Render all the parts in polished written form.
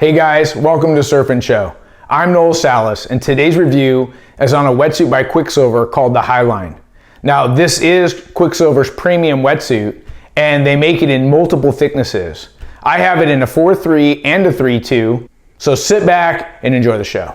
Hey guys, welcome to Surf and Show. I'm Noel Salas, and today's review is on a wetsuit by Quiksilver called the Highline. Now, this is Quiksilver's premium wetsuit, and they make it in multiple thicknesses. I have it in a 4.3 and a 3.2, so sit back and enjoy the show.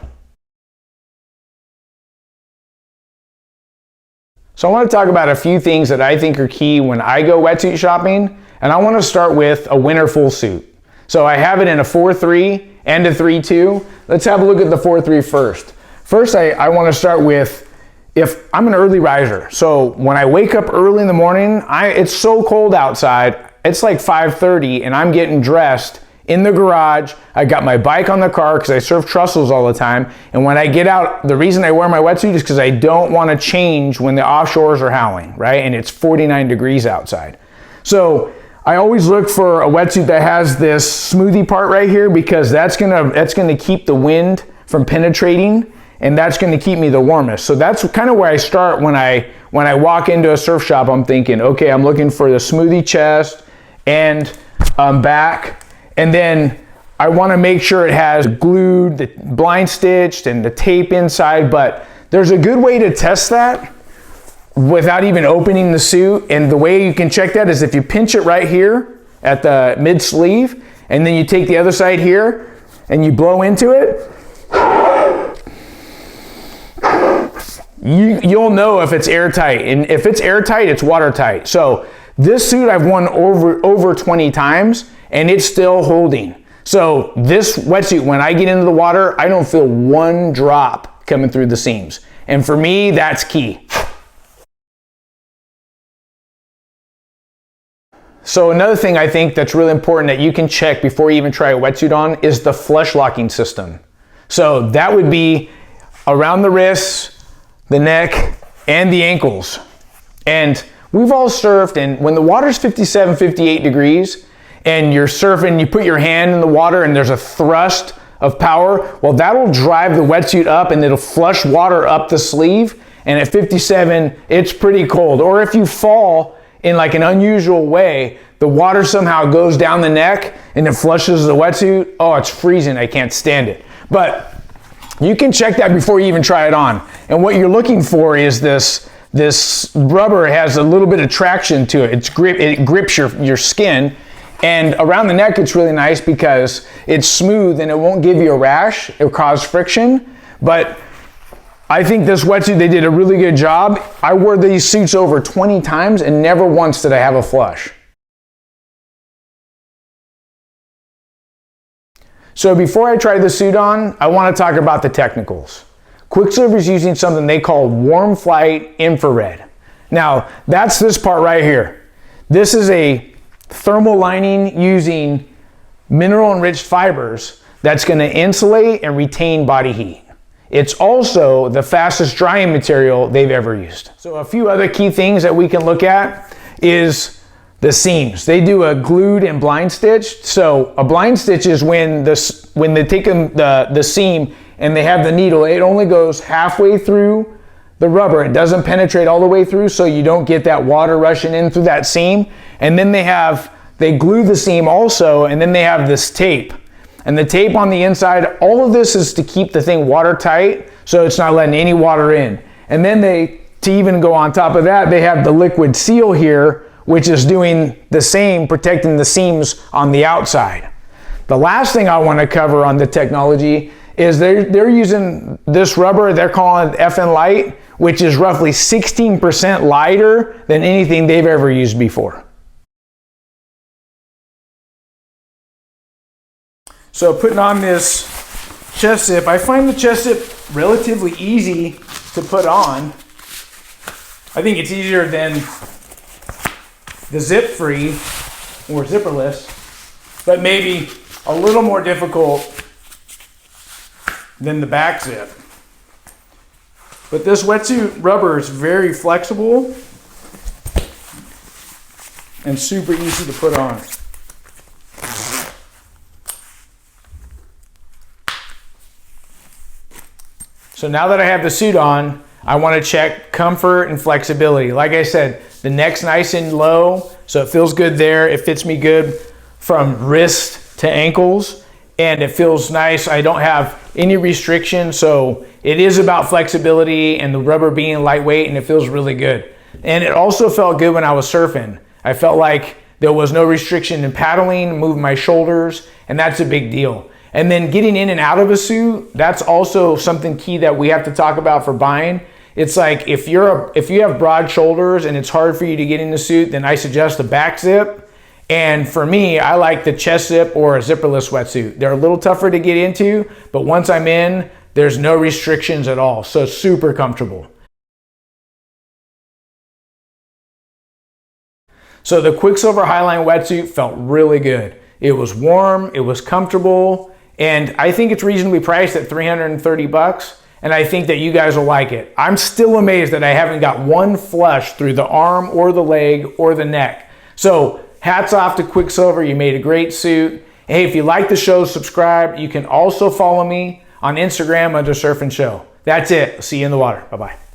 So I want to talk about a few things that I think are key when I go wetsuit shopping, and I want to start with a winter full suit. So I have it in a 4.3 and a 3.2. Let's have a look at the 4.3 first. First, I want to start with, if I'm an early riser. So when I wake up early in the morning, it's so cold outside, it's like 5:30 and I'm getting dressed in the garage. I got my bike on the car because I surf trussels all the time. And when I get out, the reason I wear my wetsuit is because I don't want to change when the offshores are howling, right? And it's 49 degrees outside. So I always look for a wetsuit that has this smoothie part right here because that's gonna keep the wind from penetrating, and that's gonna keep me the warmest. So that's kind of where I start when I walk into a surf shop. I'm thinking, okay, I'm looking for the smoothie chest and back, and then I want to make sure it has glued, the blind stitched, and the tape inside. But there's a good way to test that without even opening the suit, and the way you can check that is if you pinch it right here at the mid sleeve, and then you take the other side here and you blow into it, you'll know if it's airtight, and if it's airtight, it's watertight. So this suit I've worn over 20 times and it's still holding. So this wetsuit, when I get into the water, I don't feel one drop coming through the seams, and for me that's key. So another thing I think that's really important that you can check before you even try a wetsuit on is the flush locking system. So that would be around the wrists, the neck, and the ankles. And we've all surfed, and when the water's 57, 58 degrees, and you're surfing, you put your hand in the water and there's a thrust of power, well, that'll drive the wetsuit up and it'll flush water up the sleeve, and at 57, it's pretty cold. Or if you fall in like an unusual way, the water somehow goes down the neck and it flushes the wetsuit. Oh, it's freezing, I can't stand it. But you can check that before you even try it on. And what you're looking for is this rubber has a little bit of traction to it. It grips your skin. And around the neck, it's really nice because it's smooth and it won't give you a rash. It'll cause friction. But I think this wetsuit, they did a really good job. I wore these suits over 20 times and never once did I have a flush. So before I try the suit on, I want to talk about the technicals. Quiksilver is using something they call Warmflight infrared. Now, that's this part right here. This is a thermal lining using mineral-enriched fibers that's going to insulate and retain body heat. It's also the fastest drying material they've ever used. So a few other key things that we can look at is the seams. They do a glued and blind stitch. So a blind stitch is when they take the seam and they have the needle, it only goes halfway through the rubber. It doesn't penetrate all the way through, so you don't get that water rushing in through that seam. And then they glue the seam also, and then they have this tape. And the tape on the inside, all of this is to keep the thing watertight, so it's not letting any water in. And then to even go on top of that, they have the liquid seal here, which is doing the same, protecting the seams on the outside. The last thing I want to cover on the technology is they're using this rubber, they're calling it FN Lite, which is roughly 16% lighter than anything they've ever used before. So putting on this chest zip, I find the chest zip relatively easy to put on. I think it's easier than the zip free or zipperless, but maybe a little more difficult than the back zip. But this wetsuit rubber is very flexible and super easy to put on. So now that I have the suit on, I want to check comfort and flexibility. Like I said, the neck's nice and low, so it feels good there. It fits me good from wrist to ankles. and it feels nice. I don't have any restriction, so it is about flexibility and the rubber being lightweight, and it feels really good. And it also felt good when I was surfing. I felt like there was no restriction in paddling, moving my shoulders, and that's a big deal. And then getting in and out of a suit, that's also something key that we have to talk about for buying. It's like if you have broad shoulders and it's hard for you to get in the suit, then I suggest a back zip. And for me, I like the chest zip or a zipperless wetsuit. They're a little tougher to get into, but once I'm in, there's no restrictions at all. So super comfortable. So the Quiksilver Highline wetsuit felt really good. It was warm, it was comfortable, and I think it's reasonably priced at 330 bucks. And I think that you guys will like it. I'm still amazed that I haven't got one flush through the arm or the leg or the neck. So hats off to Quiksilver, you made a great suit. Hey, if you like the show, subscribe. You can also follow me on Instagram under Surf and Show. That's it. See you in the water. Bye-bye.